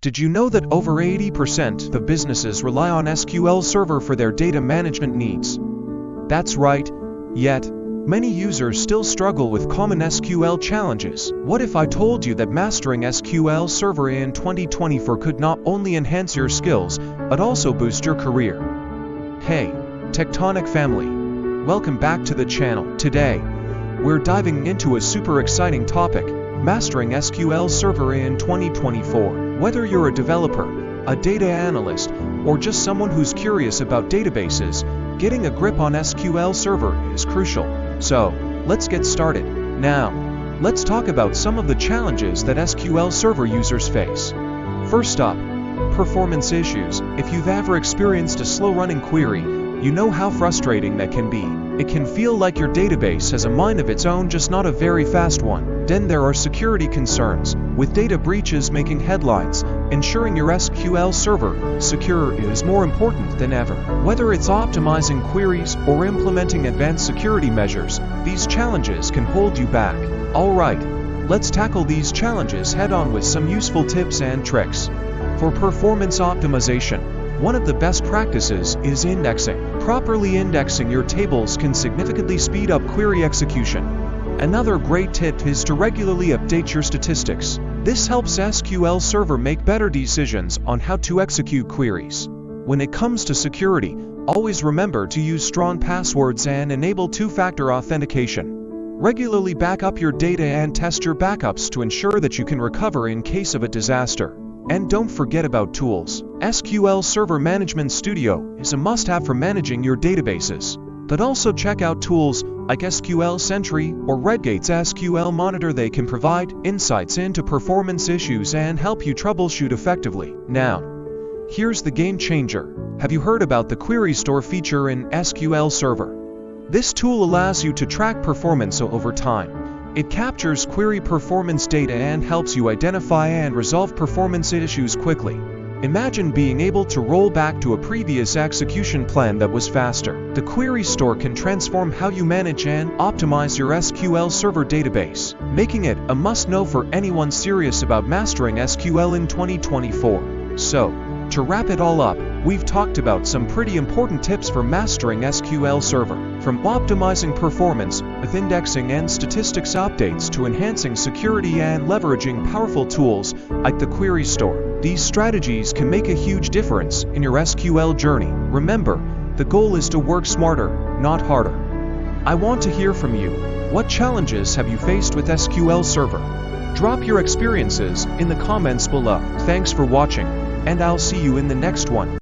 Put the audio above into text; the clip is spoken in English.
Did you know that over 80% of businesses rely on SQL Server for their data management needs? That's right, yet many users still struggle with common SQL challenges. What if I told you that mastering SQL Server in 2024 could not only enhance your skills, but also boost your career? Hey, Tectonic family, welcome back to the channel. Today, we're diving into a super exciting topic, mastering SQL Server in 2024. Whether you're a developer, a data analyst, or just someone who's curious about databases, getting a grip on SQL Server is crucial. So, let's get started. Now, let's talk about some of the challenges that SQL Server users face. First up, performance issues. If you've ever experienced a slow-running query, you know how frustrating that can be. It can feel like your database has a mind of its own, just not a very fast one. Then there are security concerns. With data breaches making headlines, ensuring your SQL Server secure is more important than ever. Whether it's optimizing queries or implementing advanced security measures, these challenges can hold you back. Alright, let's tackle these challenges head-on with some useful tips and tricks. For performance optimization, one of the best practices is indexing. Properly indexing your tables can significantly speed up query execution. Another great tip is to regularly update your statistics. This helps SQL Server make better decisions on how to execute queries. When it comes to security, always remember to use strong passwords and enable two-factor authentication. Regularly back up your data and test your backups to ensure that you can recover in case of a disaster. And don't forget about tools. SQL Server Management Studio is a must-have for managing your databases. But also check out tools like SQL Sentry or Redgate's SQL Monitor. They can provide insights into performance issues and help you troubleshoot effectively. Now, here's the game changer. Have you heard about the Query Store feature in SQL Server? This tool allows you to track performance over time. It captures query performance data and helps you identify and resolve performance issues quickly. Imagine being able to roll back to a previous execution plan that was faster. The Query Store can transform how you manage and optimize your SQL Server database, making it a must-know for anyone serious about mastering SQL in 2024. So, to wrap it all up, we've talked about some pretty important tips for mastering SQL Server, from optimizing performance with indexing and statistics updates to enhancing security and leveraging powerful tools like the Query Store. These strategies can make a huge difference in your SQL journey. Remember, the goal is to work smarter, not harder. I want to hear from you. What challenges have you faced with SQL Server? Drop your experiences in the comments below. Thanks for watching, and I'll see you in the next one.